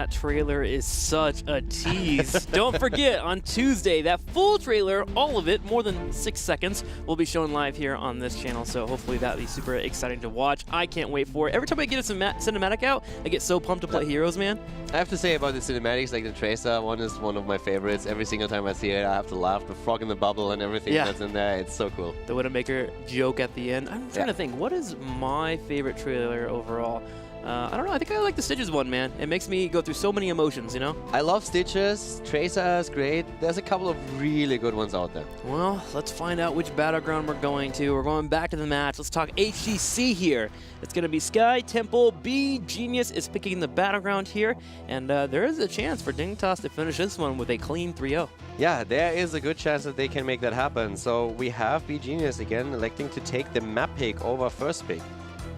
that trailer is such a tease. Don't forget, on Tuesday, that full trailer, all of it, more than 6 seconds, will be shown live here on this channel. So hopefully that'll be super exciting to watch. I can't wait for it. Every time I get a cinematic out, I get so pumped to play Heroes, man. I have to say about the cinematics, like the Tracer one is one of my favorites. Every single time I see it, I have to laugh. The frog in the bubble and everything that's in there, it's so cool. The Widowmaker joke at the end. I'm trying to think, what is my favorite trailer overall? I don't know, I think I like the Stitches one, man. It makes me go through so many emotions, you know? I love Stitches, Tracer is great. There's a couple of really good ones out there. Well, let's find out which battleground we're going to. We're going back to the match. Let's talk HGC here. It's going to be Sky, Temple, beGenius is picking the battleground here. And there is a chance for Dignitas to finish this one with a clean 3-0. Yeah, there is a good chance that they can make that happen. So we have beGenius again electing to take the map pick over first pick.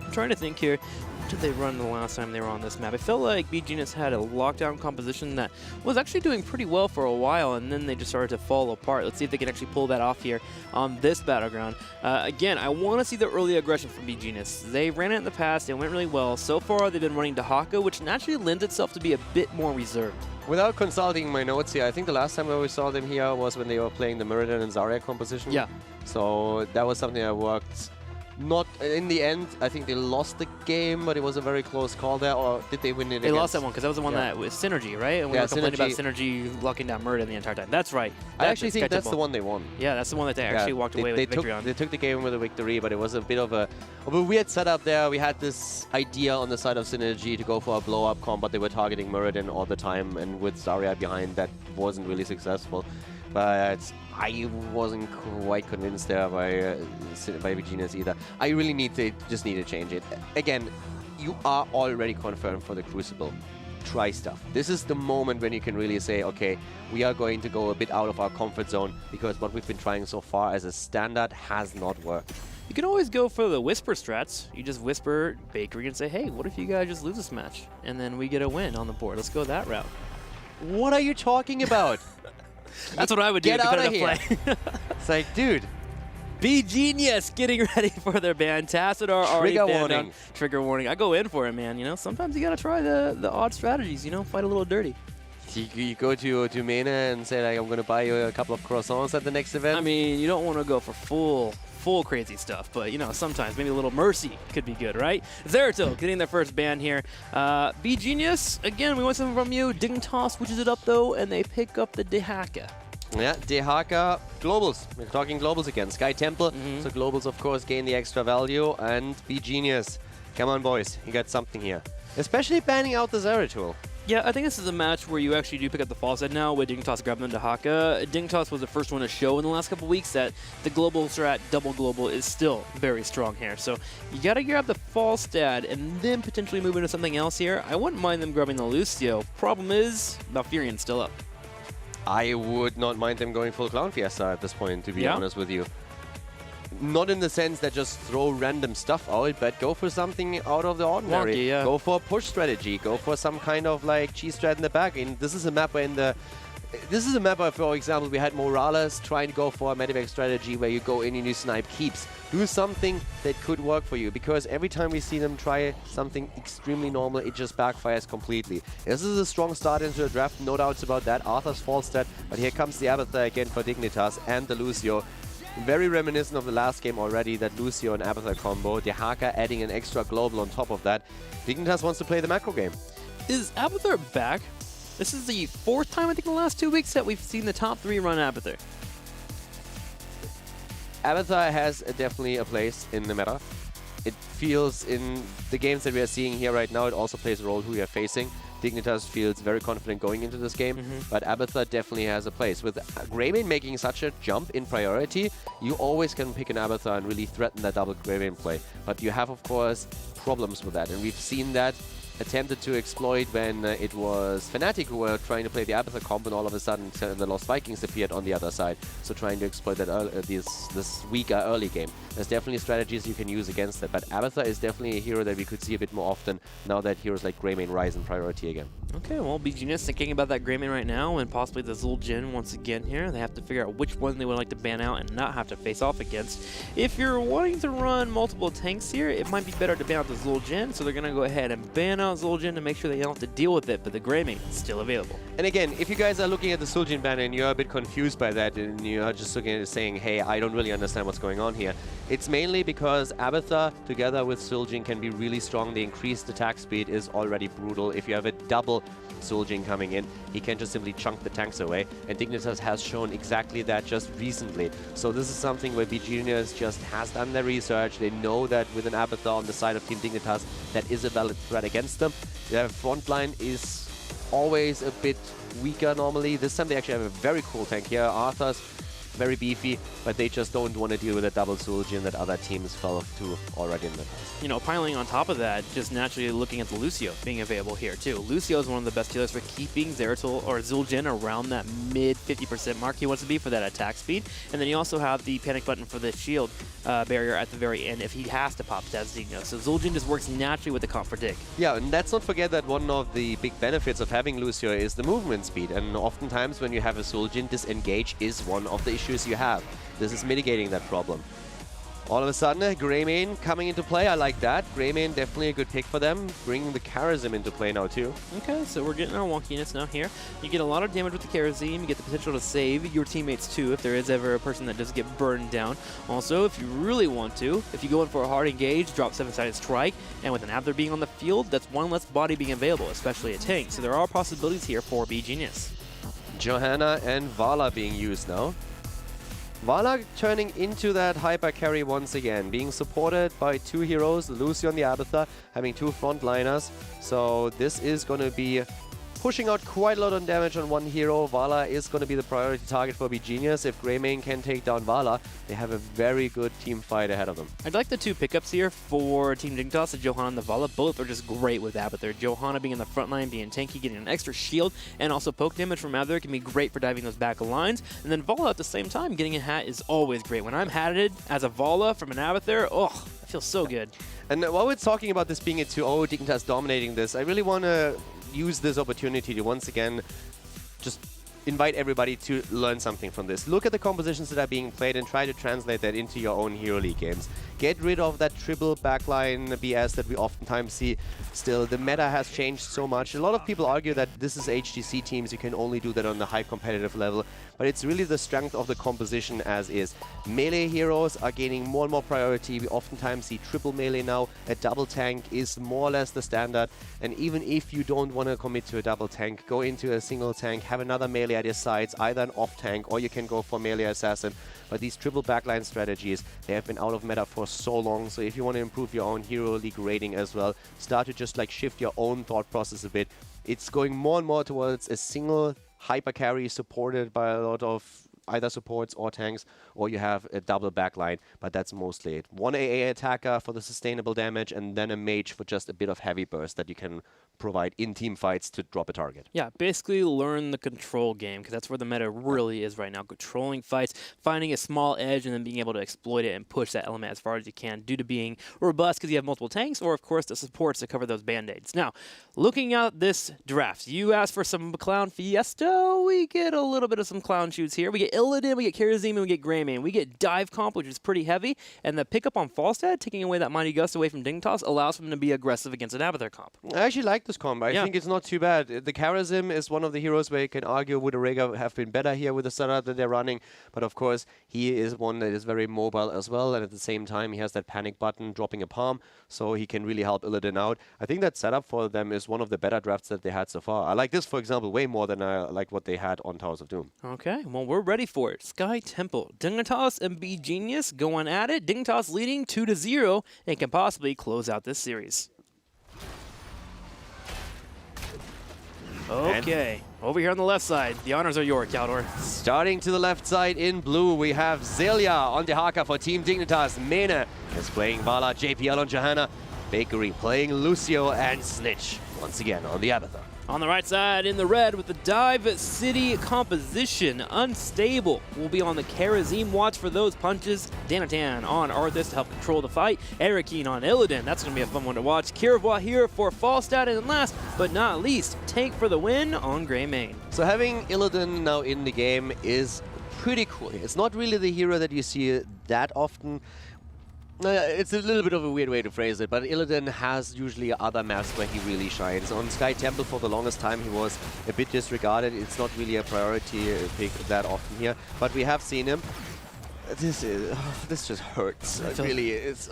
I'm trying to think here. What did they run the last time they were on this map? I felt like beGenius had a lockdown composition that was actually doing pretty well for a while, and then they just started to fall apart. Let's see if they can actually pull that off here on this battleground. Again, I want to see the early aggression from beGenius. They ran it in the past, it went really well. So far, they've been running Dehaka, which naturally lends itself to be a bit more reserved. Without consulting my notes here, I think the last time we saw them here was when they were playing the Meridian and Zarya composition. Yeah. So that was something I worked. Not in the end, I think they lost the game, but it was a very close call there. Or did they win it? They lost that one because that was the one that was Synergy, right? And we were complaining about Synergy locking down Murder the entire time. That's right. I actually think that's the one they won. Yeah, that's the one that they actually walked away with victory on. They took the game with a victory, but it was a bit of a weird setup there. We had this idea on the side of Synergy to go for a blow-up comp, but they were targeting Meridian all the time, and with Zarya behind, that wasn't really successful. But I wasn't quite convinced there by beGenius either. I really just need to change it. Again, you are already confirmed for the Crucible. Try stuff. This is the moment when you can really say, okay, we are going to go a bit out of our comfort zone because what we've been trying so far as a standard has not worked. You can always go for the whisper strats. You just whisper Bakery and say, hey, what if you guys just lose this match? And then we get a win on the board. Let's go that route. What are you talking about? That's what I would do. Get out of here. Play. It's like, dude. beGenius getting ready for their ban. Tassadar already Trigger banned warning. on. Trigger warning. I go in for it, man. You know, sometimes you got to try the odd strategies, you know, fight a little dirty. You go to Mena and say, like, I'm going to buy you a couple of croissants at the next event? I mean, you don't want to go for full crazy stuff, but, you know, sometimes maybe a little mercy could be good, right? Zeratil getting their first ban here. beGenius, again, we want something from you. Dignitas switches it up, though, and they pick up the Dehaka. Yeah, Dehaka, globals. We're talking globals again. Sky Temple, so globals, of course, gain the extra value. And beGenius, come on, boys, you got something here. Especially banning out the Zeratul. Yeah, I think this is a match where you actually do pick up the fall set now with Dignitas grabbing the Dehaka. Dignitas was the first one to show in the last couple weeks that the global strat, double global, is still very strong here. So you got to grab the fall stat and then potentially move into something else here. I wouldn't mind them grabbing the Lucio. Problem is, Valfyrion's still up. I would not mind them going full Clown Fiesta at this point, to be honest with you. Not in the sense that just throw random stuff out, but go for something out of the ordinary. Wonky, yeah. Go for a push strategy. Go for some kind of like cheese strat in the back. And this is a map where for example, we had Morales trying to go for a medevac strategy where you go in and you snipe keeps. Do something that could work for you, because every time we see them try something extremely normal, it just backfires completely. This is a strong start into the draft, no doubts about that. Arthur's fall stat, but here comes the Abathur again for Dignitas and the Lucio. Very reminiscent of the last game already, that Lucio and Abathur combo. Dehaka adding an extra global on top of that. Dignitas wants to play the macro game. Is Abathur back? This is the 4th time, I think, in the last 2 weeks that we've seen the top 3 run Abathur. Abathur has definitely a place in the meta. It feels in the games that we are seeing here right now, it also plays a role who we are facing. Dignitas feels very confident going into this game, but Abathur definitely has a place. With Greymane making such a jump in priority, you always can pick an Abathur and really threaten that double Greymane play. But you have, of course, problems with that, and we've seen that attempted to exploit when it was Fnatic who were trying to play the Abathur comp, and all of a sudden the Lost Vikings appeared on the other side. So trying to exploit that this weaker early game. There's definitely strategies you can use against that, but Abathur is definitely a hero that we could see a bit more often now that heroes like Greymane rise in priority again. Okay, well, beGenius thinking about that Greymane right now and possibly the Zul'jin once again here. They have to figure out which one they would like to ban out and not have to face off against. If you're wanting to run multiple tanks here, it might be better to ban out the Zul'jin, so they're going to go ahead and ban out Zul'jin to make sure they don't have to deal with it, but the Greymane is still available. And again, if you guys are looking at the Zul'jin ban and you're a bit confused by that and you're just looking at it saying, hey, I don't really understand what's going on here, it's mainly because Abathur together with Zul'jin can be really strong. The increased attack speed is already brutal. If you have a double Zul'jin coming in, he can just simply chunk the tanks away, and Dignitas has shown exactly that just recently. So this is something where beGenius just has done their research. They know that with an Abathur on the side of Team Dignitas, that is a valid threat against them. Their front line is always a bit weaker normally. This time they actually have a very cool tank here. Arthur's very beefy, but they just don't want to deal with a double Zul'jin that other teams fell to already in the past. You know, piling on top of that, just naturally looking at the Lucio being available here too. Lucio is one of the best healers for keeping Zeratul or Zul'jin around that mid 50% mark he wants to be for that attack speed. And then you also have the panic button for the shield barrier at the very end if he has to pop that Digno. So Zul'jin just works naturally with the comp for Dig. Yeah, and let's not forget that one of the big benefits of having Lucio is the movement speed. And oftentimes when you have a Zul'jin, disengage is one of the issues you have. This is mitigating that problem. All of a sudden, Greymane coming into play. I like that. Greymane definitely a good pick for them. Bringing the Charism into play now too. Okay, so we're getting our wonkiness now here. You get a lot of damage with the Charism. You get the potential to save your teammates too if there is ever a person that does get burned down. Also, if you really want to, if you go in for a hard engage, drop 7-sided strike, and with an Abathur being on the field, that's one less body being available, especially a tank. So there are possibilities here for beGenius. Johanna and Vala being used now. Vala turning into that hyper carry once again, being supported by two heroes, Lucio and the Abathur, having two frontliners. So this is going to be pushing out quite a lot of damage on one hero. Vala is going to be the priority target for beGenius. If Greymane can take down Vala, they have a very good team fight ahead of them. I'd like the two pickups here for Team Dignitas, the Johanna and the Vala. Both are just great with Abathur. Johanna being in the front line, being tanky, getting an extra shield, and also poke damage from Abathur can be great for diving those back lines. And then Vala at the same time, getting a hat is always great. When I'm hatted as a Vala from an Abathur, oh, it feels so good. And while we're talking about this being a 2-0, Dignitas dominating this, I really want to use this opportunity to once again just invite everybody to learn something from this. Look at the compositions that are being played and try to translate that into your own Hero League games. Get rid of that triple backline BS that we oftentimes see. Still, the meta has changed so much. A lot of people argue that this is HGC teams, you can only do that on the high competitive level, but it's really the strength of the composition as is. Melee heroes are gaining more and more priority. We oftentimes see triple melee now. A double tank is more or less the standard, and even if you don't want to commit to a double tank, go into a single tank, have another melee at your sides, either an off tank or you can go for melee assassin. But these triple backline strategies, they have been out of meta for so long, so if you want to improve your own Hero League rating as well, start to just like shift your own thought process a bit. It's going more and more towards a single hyper carry supported by a lot of either supports or tanks, or you have a double backline, but that's mostly it. One AA attacker for the sustainable damage, and then a mage for just a bit of heavy burst that you can provide in team fights to drop a target. Yeah, basically learn the control game, because that's where the meta really is right now. Controlling fights, finding a small edge, and then being able to exploit it and push that element as far as you can due to being robust because you have multiple tanks, or of course the supports to cover those band-aids. Now, looking at this draft, you asked for some Clown Fiesta, we get a little bit of some Clown Shoots here. We get Illidan, we get Charism, and we get Greymane. We get Dive Comp, which is pretty heavy, and the pickup on Falstad, taking away that Mighty Gust away from Dignitas, allows them to be aggressive against an Abathur comp. I actually like this comp. I think it's not too bad. The Charism is one of the heroes where you can argue would Orega have been better here with the setup that they're running, but of course he is one that is very mobile as well, and at the same time he has that panic button dropping a palm, so he can really help Illidan out. I think that setup for them is one of the better drafts that they had so far. I like this, for example, way more than I like what they had on Towers of Doom. Okay, well, we're ready for it. Sky Temple, Dignitas and beGenius going at it. Dignitas leading 2-0 and can possibly close out this series. Okay, over here on the left side, the honors are yours, Caldor. Starting to the left side in blue, we have Zelia on the Haka for Team Dignitas. Mena is playing Vala, JPL on Johanna. Bakery playing Lucio, and Snitch once again on the Abathur. On the right side, in the red, with the Dive City composition, Unstable will be on the Karazim watch for those punches. Danatan on Arthas to help control the fight. Erikine on Illidan, that's going to be a fun one to watch. Kirawa here for Falstad, and last but not least, Tank for the win on Greymane. So having Illidan now in the game is pretty cool. It's not really the hero that you see that often. It's a little bit of a weird way to phrase it, but Illidan has usually other maps where he really shines. On Sky Temple for the longest time he was a bit disregarded. It's not really a priority pick that often here, but we have seen him. This just hurts. Really, it's.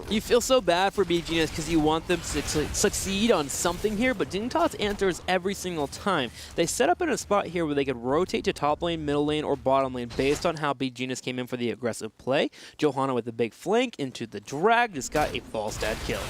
You feel so bad for beGenius because you want them to succeed on something here, but Dignitas answers every single time. They set up in a spot here where they could rotate to top lane, middle lane, or bottom lane based on how beGenius came in for the aggressive play. Johanna with the big flank into the drag just got a Falstad kill.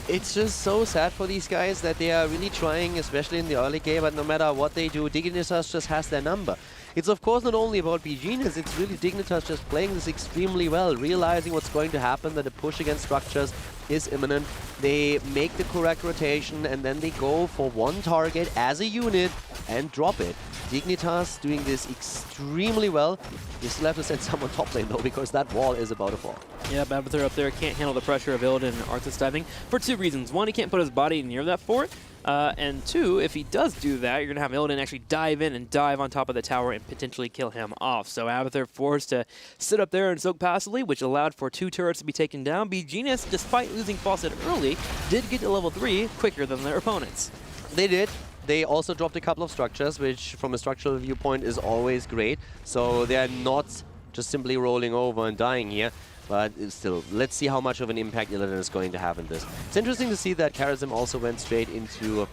It's just so sad for these guys that they are really trying, especially in the early game, but no matter what they do, Dignitas just has their number. It's of course not only about beGenius, it's really Dignitas just playing this extremely well, realizing what's going to happen, that a push against structures is imminent. They make the correct rotation and then they go for one target as a unit and drop it. Dignitas doing this extremely well. You still have to send someone top lane though, because that wall is about to fall. Yeah, Abathur up there can't handle the pressure of Illidan and Arthas diving for two reasons. One, he can't put his body near that fort. And two, if he does do that, you're going to have Illidan actually dive in and dive on top of the tower and potentially kill him off. So Abathur forced to sit up there and soak passively, which allowed for 2 turrets to be taken down. beGenius, despite losing Falstad early, did get to level 3 quicker than their opponents. They did. They also dropped a couple of structures, which from a structural viewpoint is always great. So they're not just simply rolling over and dying here. But still, let's see how much of an impact Illidan is going to have in this. It's interesting to see that Karazim also went straight into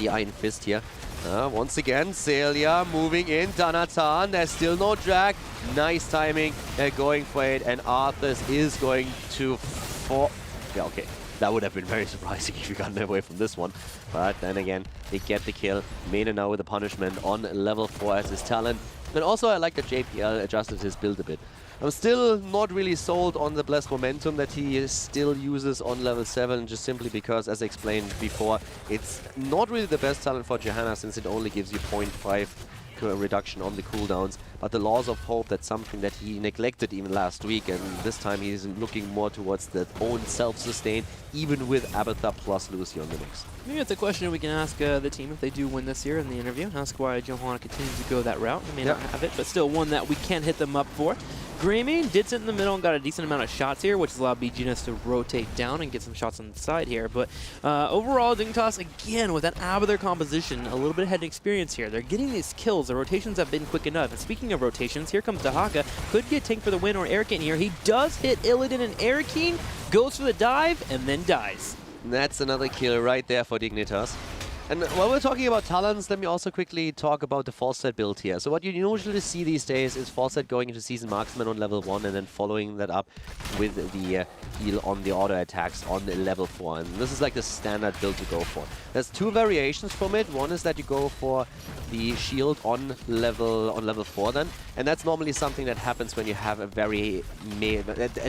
the Iron Fist here. Once again, Celia moving in, Danatan, there's still no drag. Nice timing, going for it, and Arthas is going to fall. Yeah, okay. That would have been very surprising if you got away from this one. But then again, they get the kill. Mena now with the punishment on level 4 as his talent. And also I like that JPL adjusted his build a bit. I'm still not really sold on the Blessed Momentum that he still uses on level 7, just simply because, as I explained before, it's not really the best talent for Johanna since it only gives you 0.5 reduction on the cooldowns. But the Laws of Hope, that's something that he neglected even last week, and this time he's looking more towards the own self-sustain, even with Abathur plus Lucy on the mix. Maybe it's a question we can ask the team if they do win this year in the interview. Ask why Johanna continues to go that route. They may not have it, but still one that we can hit them up for. Greymane did sit in the middle and got a decent amount of shots here, which has allowed beGenius to rotate down and get some shots on the side here. But overall, Dignitas, again, with that Abathur composition, a little bit ahead in experience here. They're getting these kills. The rotations have been quick enough. And speaking of rotations, here comes Dahaka. Could get Tank for the win or Erikine here. He does hit Illidan, and Erikine goes for the dive and then dies. And that's another kill right there for Dignitas. And while we're talking about talents, let me also quickly talk about the Falstad build here. So what you usually see these days is Falstad going into Season Marksman on level 1 and then following that up with the heal on the auto attacks on level 4. And this is like the standard build to go for. There's 2 variations from it. One is that you go for the shield on level 4 then. And that's normally something that happens when you have a very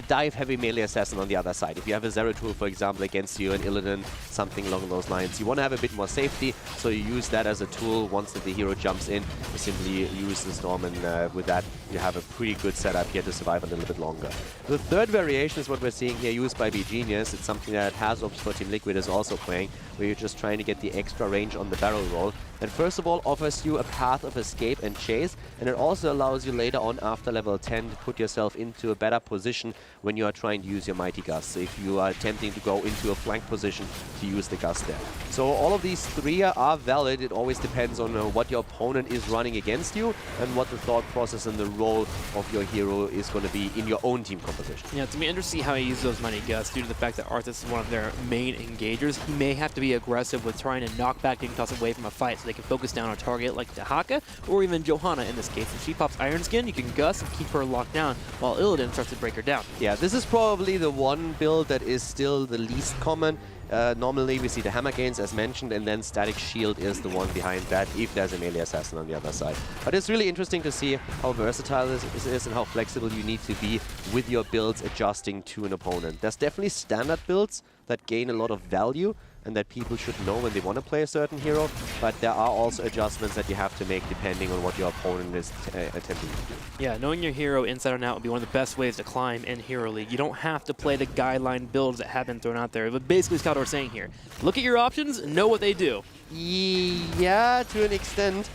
dive-heavy melee assassin on the other side. If you have a Zeratul, for example, against you and Illidan, something along those lines, you want to have a bit more safety, so you use that as a tool. Once the hero jumps in, you simply use the Storm, and with that, you have a pretty good setup here to survive a little bit longer. The third variation is what we're seeing here, used by beGenius. It's something that Hazobs for Team Liquid is also playing, where you're just trying to get the extra range on the barrel roll. And first of all, offers you a path of escape and chase, and it also allows you later on, after level 10, to put yourself into a better position when you are trying to use your Mighty Gust. So if you are attempting to go into a flank position, to use the Gust there. So all of these 3 are valid. It always depends on what your opponent is running against you and what the thought process and the role of your hero is going to be in your own team composition. Yeah, it's going to be interesting to see how he uses those Mighty Gusts due to the fact that Arthas is one of their main engagers. He may have to be aggressive with trying to knock back Dignitas away from a fight so they can focus down on a target like Dahaka or even Johanna in this case. If she pops Iron Skin, you can Gust and keep her locked down while Illidan starts to break her down. Yeah, this is probably the one build that is still the least common. Normally we see the hammer gains as mentioned, and then static shield is the one behind that if there's a melee assassin on the other side. But it's really interesting to see how versatile this is and how flexible you need to be with your builds adjusting to an opponent. There's definitely standard builds that gain a lot of value, and that people should know when they want to play a certain hero, but there are also adjustments that you have to make depending on what your opponent is attempting to do. Yeah, knowing your hero inside and out would be one of the best ways to climb in Hero League. You don't have to play the guideline builds that have been thrown out there. But basically, Scott was saying here, look at your options, know what they do. Yeah, to an extent.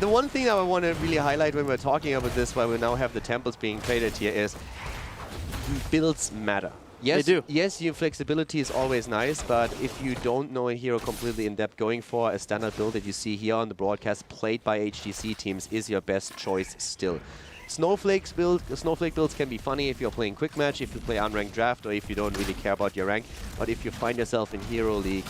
The one thing that I want to really highlight when we're talking about this, while we now have the temples being traded here, is builds matter. Yes, they do. Yes, your flexibility is always nice, but if you don't know a hero completely in depth, going for a standard build that you see here on the broadcast played by HGC teams is your best choice still. Snowflake builds can be funny if you're playing quick match, if you play unranked draft, or if you don't really care about your rank. But if you find yourself in Hero League,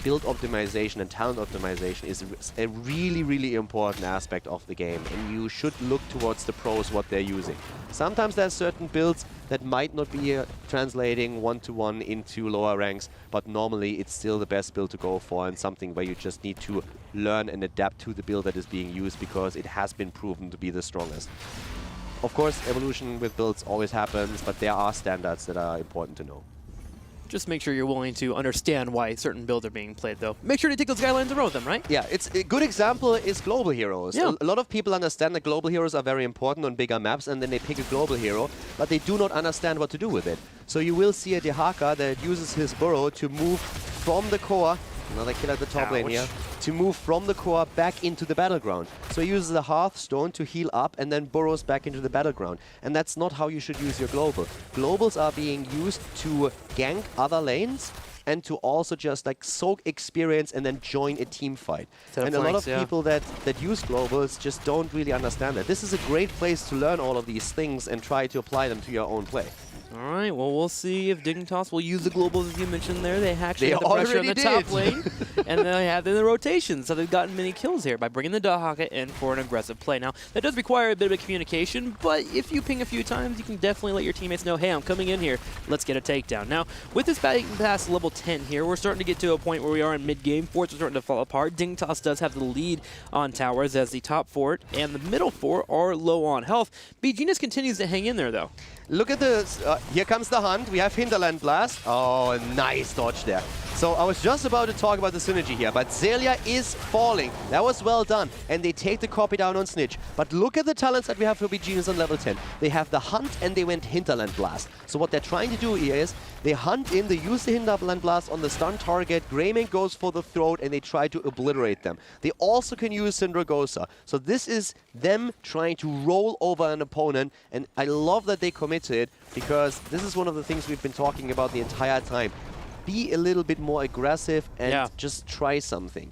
build optimization and talent optimization is a really, really important aspect of the game, and you should look towards the pros, what they're using. Sometimes there's certain builds that might not be translating one-to-one into lower ranks, but normally it's still the best build to go for, and something where you just need to learn and adapt to the build that is being used because it has been proven to be the strongest. Of course, evolution with builds always happens, but there are standards that are important to know. Just make sure you're willing to understand why certain builds are being played, though. Make sure to take those guidelines and run with them, right? Yeah, it's a good example is global heroes. Yeah. A lot of people understand that global heroes are very important on bigger maps, and then they pick a global hero, but they do not understand what to do with it. So you will see a Dehaka that uses his burrow to move from the core, another kill at the top lane here, to move from the core back into the battleground. So he uses a Hearthstone to heal up and then burrows back into the battleground. And that's not how you should use your global. Globals are being used to gank other lanes and to also just like soak experience and then join a team fight. And a lot of people that use globals just don't really understand that. This is a great place to learn all of these things and try to apply them to your own play. All right, well, we'll see if Dignitas will use the globals, as you mentioned there. They actually have the pressure on the top lane, and they have in the rotation, so they've gotten many kills here by bringing the Dahaka in for an aggressive play. Now, that does require a bit of communication, but if you ping a few times, you can definitely let your teammates know, hey, I'm coming in here, let's get a takedown. Now, with this batting pass level 10 here, we're starting to get to a point where we are in mid-game. Forts are starting to fall apart. Dignitas does have the lead on towers as the top fort and the middle fort are low on health. beGenius continues to hang in there, though. Look at this. Here comes the hunt. We have Hinterland Blast. Oh, nice dodge there. So I was just about to talk about the synergy here, but Zelia is falling. That was well done. And they take the copy down on Snitch. But look at the talents that we have for beGenius on level 10. They have the hunt and they went Hinterland Blast. So what they're trying to do here is they hunt in, they use the Hinterland Blast on the stun target. Greymane goes for the throat and they try to obliterate them. They also can use Syndragosa. So this is them trying to roll over an opponent. And I love that they commit to it, because this is one of the things we've been talking about the entire time. Be a little bit more aggressive and just try something.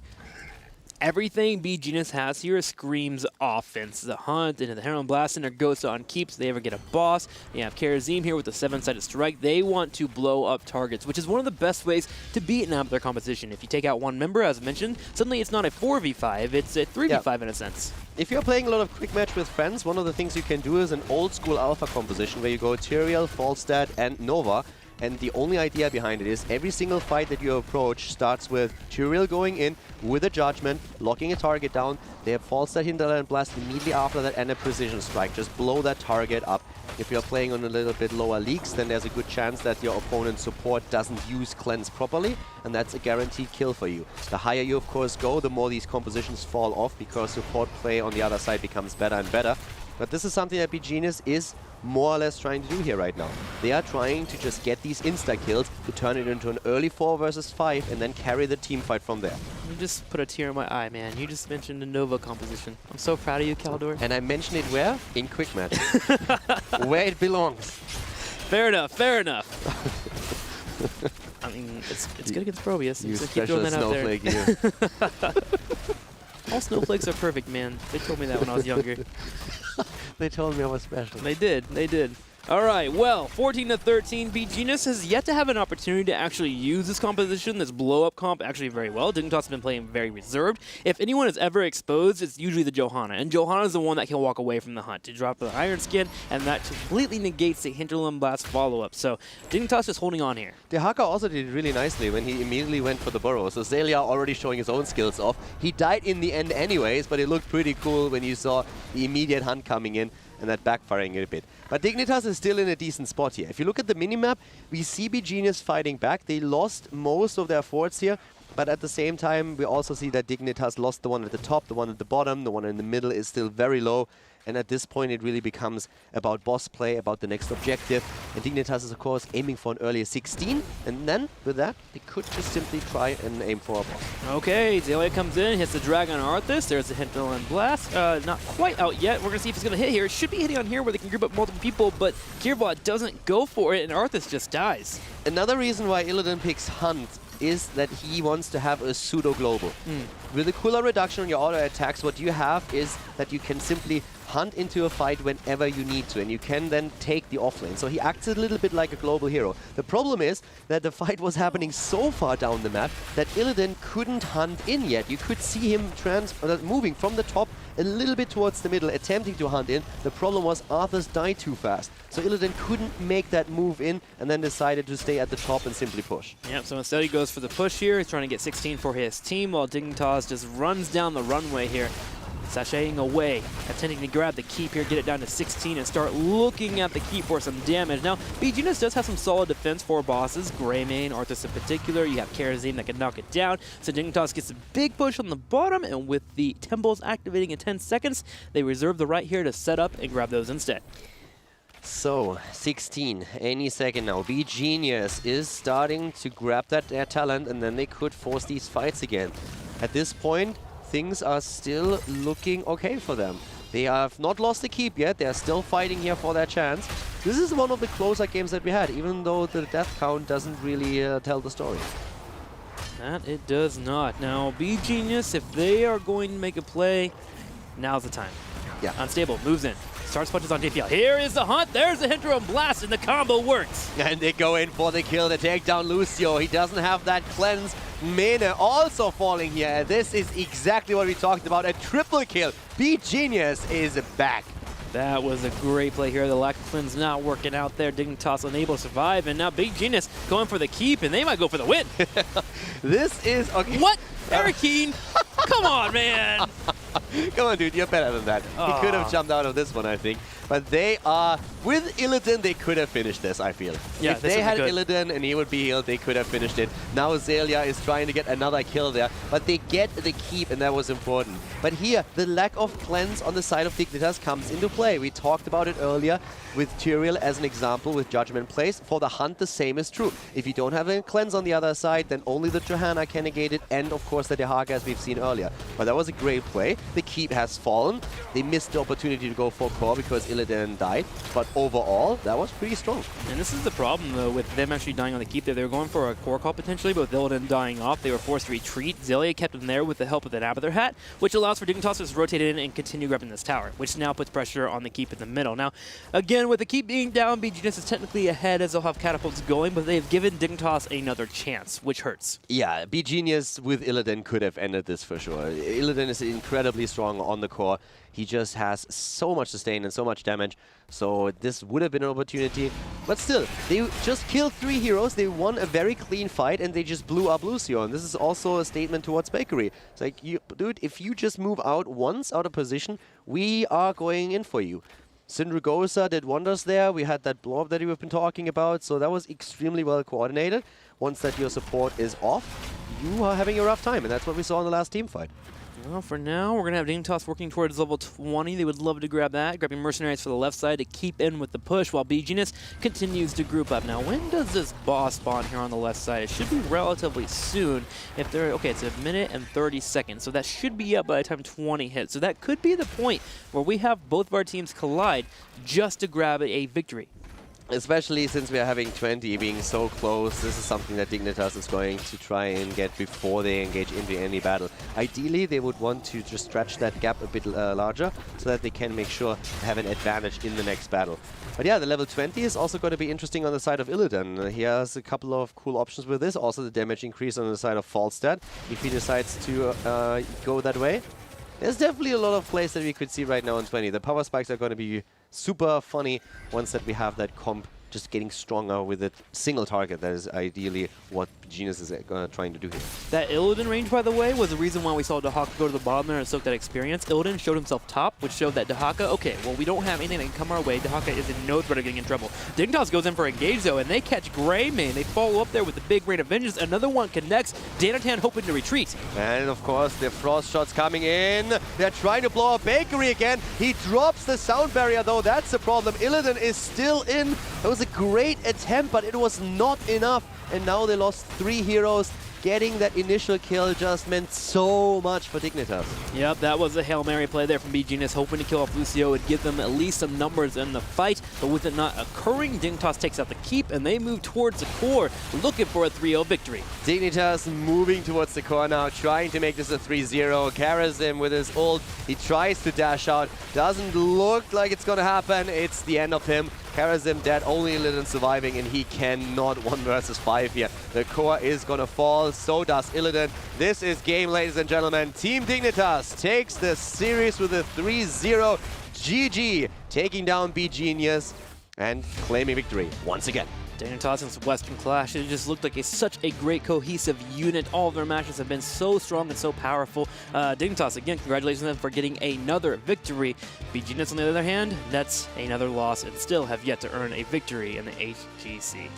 Everything beGenius has here screams offense. The hunt into the Herald Blast and their Ghost on keeps. They ever get a boss. You have Karazim here with the 7-sided strike. They want to blow up targets, which is one of the best ways to beat an their competition. If you take out one member, as mentioned, suddenly it's not a 4v5, it's a 3v5 in a sense. If you're playing a lot of quick match with friends, one of the things you can do is an old school alpha composition where you go Tyrael, Falstad and Nova. And the only idea behind it is every single fight that you approach starts with Tyrael going in with a judgment, locking a target down. They have Falstad, Hinterland Blast immediately after that and a precision strike. Just blow that target up. If you're playing on a little bit lower leagues, then there's a good chance that your opponent's support doesn't use cleanse properly, and that's a guaranteed kill for you. The higher you of course go, the more these compositions fall off, because support play on the other side becomes better and better. But this is something that beGenius is more or less trying to do here right now. They are trying to just get these insta-kills to turn it into an early 4 versus 5 and then carry the team fight from there. You just put a tear in my eye, man. You just mentioned the Nova composition. I'm so proud of you, Caldor. And I mentioned it where? In quick match. Where it belongs. Fair enough, fair enough. I mean, it's good against Probius. You so keep doing that snowflake out there. All snowflakes are perfect, man. They told me that when I was younger. They told me I was special. They did. They did. All right, well, 14-13, beGenius has yet to have an opportunity to actually use this composition, this blow-up comp, actually very well. Dignitas has been playing very reserved. If anyone is ever exposed, it's usually the Johanna, and Johanna is the one that can walk away from the hunt to drop the Iron Skin, and that completely negates the Hinterland Blast follow-up. So Dignitas is holding on here. Dehaka also did it really nicely when he immediately went for the burrow. So Zelia already showing his own skills off. He died in the end anyways, but it looked pretty cool when you saw the immediate hunt coming in. and that backfiring a bit. But Dignitas is still in a decent spot here. If you look at the minimap, we see beGenius fighting back. They lost most of their forts here, but at the same time, we also see that Dignitas lost the one at the top, the one at the bottom, the one in the middle is still very low. And at this point, it really becomes about boss play, about the next objective. And Dignitas is, of course, aiming for an earlier 16. And then, with that, they could just simply try and aim for a boss. Okay, Zelia comes in, hits the Dragon Arthas. There's the Hinterland Blast. Not quite out yet. We're going to see if it's going to hit here. It should be hitting on here where they can group up multiple people, but Gearbot doesn't go for it, and Arthas just dies. Another reason why Illidan picks Hunt is that he wants to have a pseudo-global. With the cooler reduction on your auto attacks, what you have is that you can simply hunt into a fight whenever you need to, and you can then take the offlane. So he acts a little bit like a global hero. The problem is that the fight was happening so far down the map that Illidan couldn't hunt in yet. You could see him moving from the top a little bit towards the middle, attempting to hunt in. The problem was Arthas died too fast. So Illidan couldn't make that move in, and then decided to stay at the top and simply push. Yep, so instead he goes for the push here. He's trying to get 16 for his team, while Dignitas just runs down the runway here, sashaying away, attempting to grab the keep here, get it down to 16, and start looking at the keep for some damage. Now, beGenius does have some solid defense for bosses, Greymane, Arthas in particular. You have Karazim that can knock it down. So Dignitas gets a big push on the bottom, and with the temples activating in 10 seconds, they reserve the right here to set up and grab those instead. So, 16, any second now. beGenius is starting to grab that talent, and then they could force these fights again. At this point, things are still looking okay for them. They have not lost the keep yet. They're still fighting here for their chance. This is one of the closer games that we had, even though the death count doesn't really tell the story. That it does not. Now, beGenius, if they are going to make a play, now's the time. Yeah. Unstable, moves in. Starts punches on DPL. Here is the hunt. There's the Hinterland Blast, and the combo works. And they go in for the kill. They take down Lucio. He doesn't have that cleanse. Mena also falling here. This is exactly what we talked about. A triple kill. beGenius is back. That was a great play here. The lack of cleanse not working out there. Dignitas unable to survive, and now beGenius going for the keep, and they might go for the win. This is okay. What? Arakeen? Come on, man. Come on, dude, you're better than that. He could have jumped out of this one, I think. But they are, with Illidan, they could have finished this, I feel. Yeah, if they had Illidan and he would be healed, they could have finished it. Now Zelia is trying to get another kill there, but they get the keep, and that was important. But here, the lack of cleanse on the side of Dignitas comes into play. We talked about it earlier with Tyrael as an example with Judgment Place. For the Hunt, the same is true. If you don't have a cleanse on the other side, then only the Johanna can negate it, and of course the Dehaka, as we've seen earlier. But that was a great play. The keep has fallen. They missed the opportunity to go for core because Illidan died. But overall, that was pretty strong. And this is the problem, though, with them actually dying on the keep there. They were going for a core call potentially, but with Illidan dying off, they were forced to retreat. Zelia kept them there with the help of an Abathur hat, which allows for Dignitas to just rotate in and continue grabbing this tower, which now puts pressure on the keep in the middle. Now, again, with the keep being down, beGenius is technically ahead as they'll have catapults going, but they've given Dignitas another chance, which hurts. Yeah, beGenius with Illidan could have ended this for sure. Illidan is incredibly strong on the core. He just has so much sustain and so much damage. So this would have been an opportunity. But still, they just killed 3 heroes. They won a very clean fight, and they just blew up Lucio. And this is also a statement towards Bakery. It's like, dude, if you just move out once out of position, we are going in for you. Syndragosa did wonders there. We had that blow-up that we've been talking about. So that was extremely well coordinated. Once that your support is off, you are having a rough time. And that's what we saw in the last team fight. Well, for now, we're going to have Dignitas working towards level 20. They would love to grab that, grabbing Mercenaries for the left side to keep in with the push, while beGenius continues to group up. Now, when does this boss spawn here on the left side? It should be relatively soon. If they're okay, it's 1 minute and 30 seconds, so that should be up by the time 20 hits. So that could be the point where we have both of our teams collide just to grab a victory. Especially since we are having 20 being so close, this is something that Dignitas is going to try and get before they engage into any battle. Ideally, they would want to just stretch that gap a bit larger so that they can make sure to have an advantage in the next battle. But yeah, the level 20 is also going to be interesting on the side of Illidan. He has a couple of cool options with this. Also the damage increase on the side of Falstad, if he decides to go that way. There's definitely a lot of plays that we could see right now on 20. The power spikes are going to be super funny once that we have that comp just getting stronger with a single target. That is ideally what beGenius is trying to do here. That Illidan range, by the way, was the reason why we saw Dahaka go to the bottom there and soak that experience. Illidan showed himself top, which showed that Dahaka, okay, well, we don't have anything that can come our way. Dahaka is in no threat of getting in trouble. Dignitas goes in for engage, though, and they catch Greymane. They follow up there with the big Rain of Vengeance. Another one connects. Danatan hoping to retreat. And, of course, the frost shots coming in. They're trying to blow up Bakery again. He drops the sound barrier, though. That's the problem. Illidan is still in. It was a great attempt, but it was not enough. And now they lost 3 heroes. Getting that initial kill just meant so much for Dignitas. Yep, that was a Hail Mary play there from beGenius, hoping to kill off Lucio. Would give them at least some numbers in the fight, but with it not occurring, Dignitas takes out the keep, and they move towards the core, looking for a 3-0 victory. Dignitas moving towards the core now, trying to make this a 3-0. Karazim with his ult. He tries to dash out. Doesn't look like it's going to happen. It's the end of him. Karazim dead, only Illidan surviving, and he cannot 1 versus 5 here. The core is gonna fall, so does Illidan. This is game, ladies and gentlemen. Team Dignitas takes the series with a 3-0. GG, taking down beGenius and claiming victory once again. Dignitas since Western Clash, it just looked like such a great cohesive unit. All of their matches have been so strong and so powerful. Dignitas, again, congratulations on them for getting another victory. beGenius, on the other hand, that's another loss and still have yet to earn a victory in the HGC.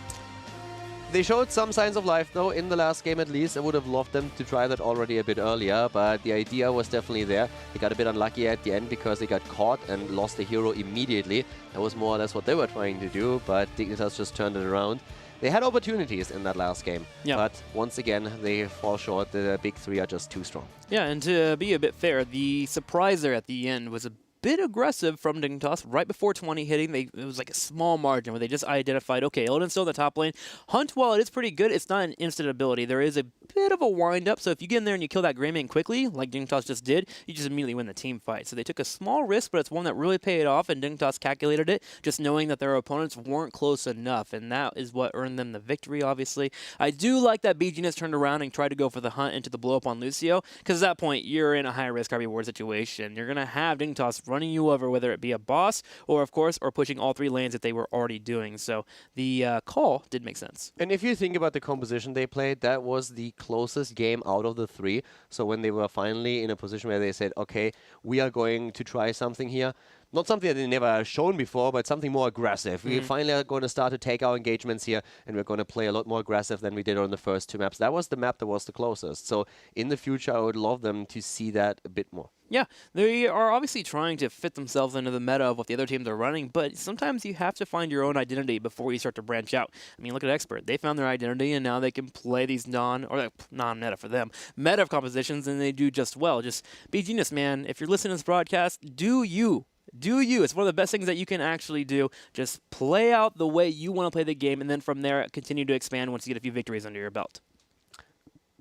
They showed some signs of life, though, in the last game at least. I would have loved them to try that already a bit earlier, but the idea was definitely there. They got a bit unlucky at the end because they got caught and lost the hero immediately. That was more or less what they were trying to do, but Dignitas just turned it around. They had opportunities in that last game, but once again, they fall short. The big 3 are just too strong. Yeah, and to be a bit fair, the surpriser at the end was a bit aggressive from Dignitas. Right before 20 hitting, it was like a small margin where they just identified, okay, Illidan's still in the top lane. Hunt, while it is pretty good, it's not an instant ability. There is a bit of a wind-up, so if you get in there and you kill that Greymane quickly, like Dignitas just did, you just immediately win the team fight. So they took a small risk, but it's one that really paid off, and Dignitas calculated it, just knowing that their opponents weren't close enough, and that is what earned them the victory, obviously. I do like that beGenius turned around and tried to go for the hunt into the blow-up on Lucio, because at that point, you're in a high-risk, high-reward situation. You're going to have Dignitas running you over, whether it be a boss or, of course, or pushing all 3 lanes that they were already doing. So the call did make sense. And if you think about the composition they played, that was the closest game out of the 3. So when they were finally in a position where they said, okay, we are going to try something here. Not something that they never shown before, but something more aggressive. We finally are going to start to take our engagements here, and we're going to play a lot more aggressive than we did on the first 2 maps. That was the map that was the closest. So in the future, I would love them to see that a bit more. Yeah, they are obviously trying to fit themselves into the meta of what the other teams are running, but sometimes you have to find your own identity before you start to branch out. I mean, look at Expert. They found their identity, and now they can play these non-meta for them, meta compositions, and they do just well. Just beGenius, man, if you're listening to this broadcast, do you. Do you. It's one of the best things that you can actually do. Just play out the way you want to play the game, and then from there, continue to expand once you get a few victories under your belt.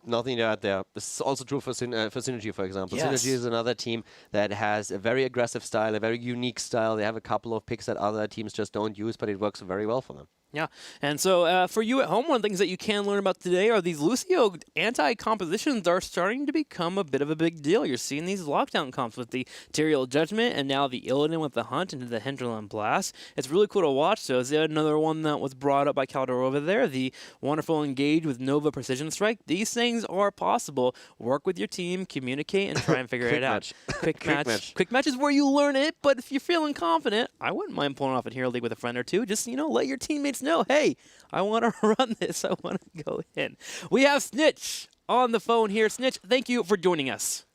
Nothing to add there. This is also true for Synergy, for example. Yes. Synergy is another team that has a very aggressive style, a very unique style. They have a couple of picks that other teams just don't use, but it works very well for them. Yeah, and so for you at home, one of the things that you can learn about today are these Lucio anti-compositions are starting to become a bit of a big deal. You're seeing these lockdown comps with the Tyrael Judgment and now the Illidan with the Hunt into the Hinterland Blast. It's really cool to watch those. Another one that was brought up by Caldor over there, the wonderful Engage with Nova Precision Strike. These things are possible. Work with your team, communicate, and try and figure it out. Quick match. Quick match is where you learn it, but if you're feeling confident, I wouldn't mind pulling off a Hero League with a friend or two. Just, let your teammates know, hey, I want to run this. I want to go in. We have Snitch on the phone here. Snitch, thank you for joining us.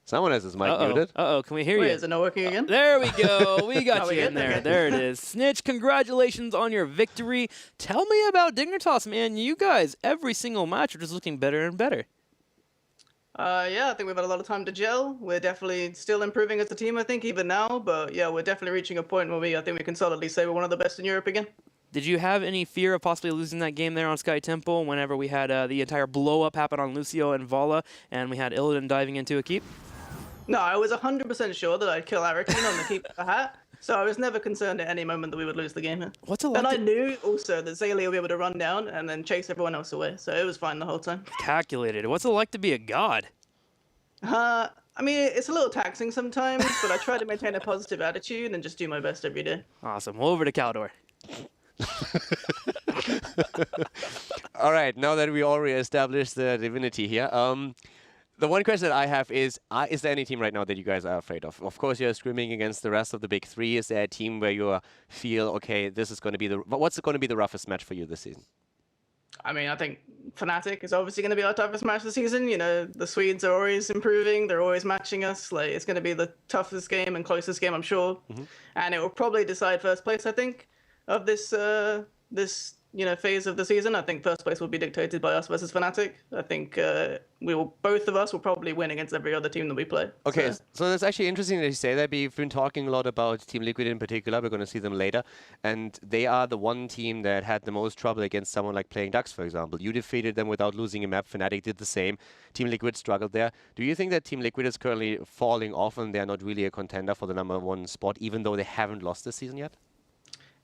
Someone has his mic muted. Can we hear you? Is it not working again? There we go. We got you in there. There it is. Snitch, congratulations on your victory. Tell me about Dignitas, man. You guys, every single match are just looking better and better. Yeah, I think we've had a lot of time to gel. We're definitely still improving as a team, I think, even now. But yeah, we're definitely reaching a point where I think we can solidly say we're one of the best in Europe again. Did you have any fear of possibly losing that game there on Sky Temple whenever we had the entire blow-up happen on Lucio and Vala, and we had Illidan diving into a keep? No, I was 100% sure that I'd kill Arakin on the keep of the hat. So I was never concerned at any moment that we would lose the game here. What's it like? And I knew also that Zaylee would be able to run down and then chase everyone else away. So it was fine the whole time. Calculated. What's it like to be a god? I mean, it's a little taxing sometimes, but I try to maintain a positive attitude and just do my best every day. Awesome. Well, over to Caldor. All right, now that we already established the divinity here, the one question that I have is there any team right now that you guys are afraid of? Of course, you're screaming against the rest of the big three. Is there a team where you feel, okay, this is going to be what's going to be the roughest match for you this season? I mean, I think Fnatic is obviously going to be our toughest match this season. You know, the Swedes are always improving. They're always matching us. Like, it's going to be the toughest game and closest game, I'm sure. And it will probably decide first place, I think, of this phase of the season. I think first place will be dictated by us versus Fnatic. I think both of us will probably win against every other team that we play. Okay, so that's actually interesting that you say that. We've been talking a lot about Team Liquid in particular. We're going to see them later. And they are the one team that had the most trouble against someone like playing Ducks, for example. You defeated them without losing a map. Fnatic did the same. Team Liquid struggled there. Do you think that Team Liquid is currently falling off and they're not really a contender for the #1 spot, even though they haven't lost this season yet?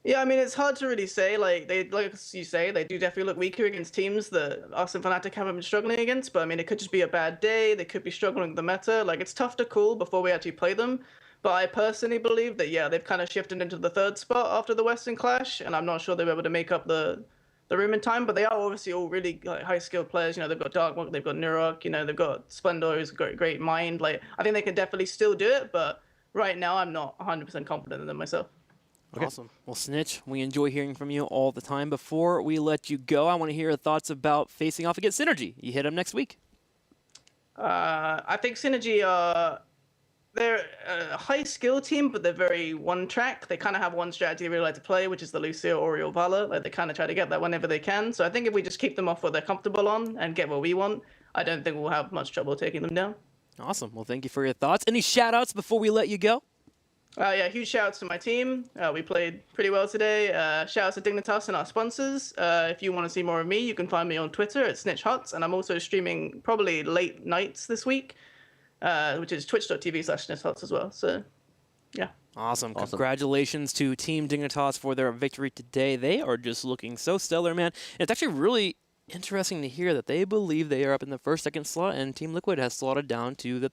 Yeah, I mean, it's hard to really say. Like you say, they do definitely look weaker against teams that us and Fnatic haven't been struggling against. But I mean, it could just be a bad day. They could be struggling with the meta. Like, it's tough to call before we actually play them. But I personally believe that, yeah, they've kind of shifted into the third spot after the Western Clash, and I'm not sure they were able to make up the room in time. But they are obviously all really high-skilled players. You know, they've got Darkmonk, they've got Nurok, you know, they've got Splendor, who's got great mind. Like, I think they can definitely still do it. But right now, I'm not 100% confident in them myself. Okay. Awesome. Well, Snitch, we enjoy hearing from you all the time. Before we let you go, I want to hear your thoughts about facing off against Synergy. You hit them next week. I think Synergy they're a high-skill team, but they're very one-track. They kind of have one strategy they really like to play, which is the Lucio, Oriole, Valor. Like, they kind of try to get that whenever they can. So I think if we just keep them off what they're comfortable on and get what we want, I don't think we'll have much trouble taking them down. Awesome. Well, thank you for your thoughts. Any shout-outs before we let you go? Yeah, huge shout-outs to my team. We played pretty well today. Shout-outs to Dignitas and our sponsors. If you want to see more of me, you can find me on Twitter at SnitchHots, and I'm also streaming probably late nights this week, which is twitch.tv/SnitchHots as well. So, yeah. Awesome. Congratulations to Team Dignitas for their victory today. They are just looking so stellar, man. And it's actually really interesting to hear that they believe they are up in the first, second slot, and Team Liquid has slotted down to the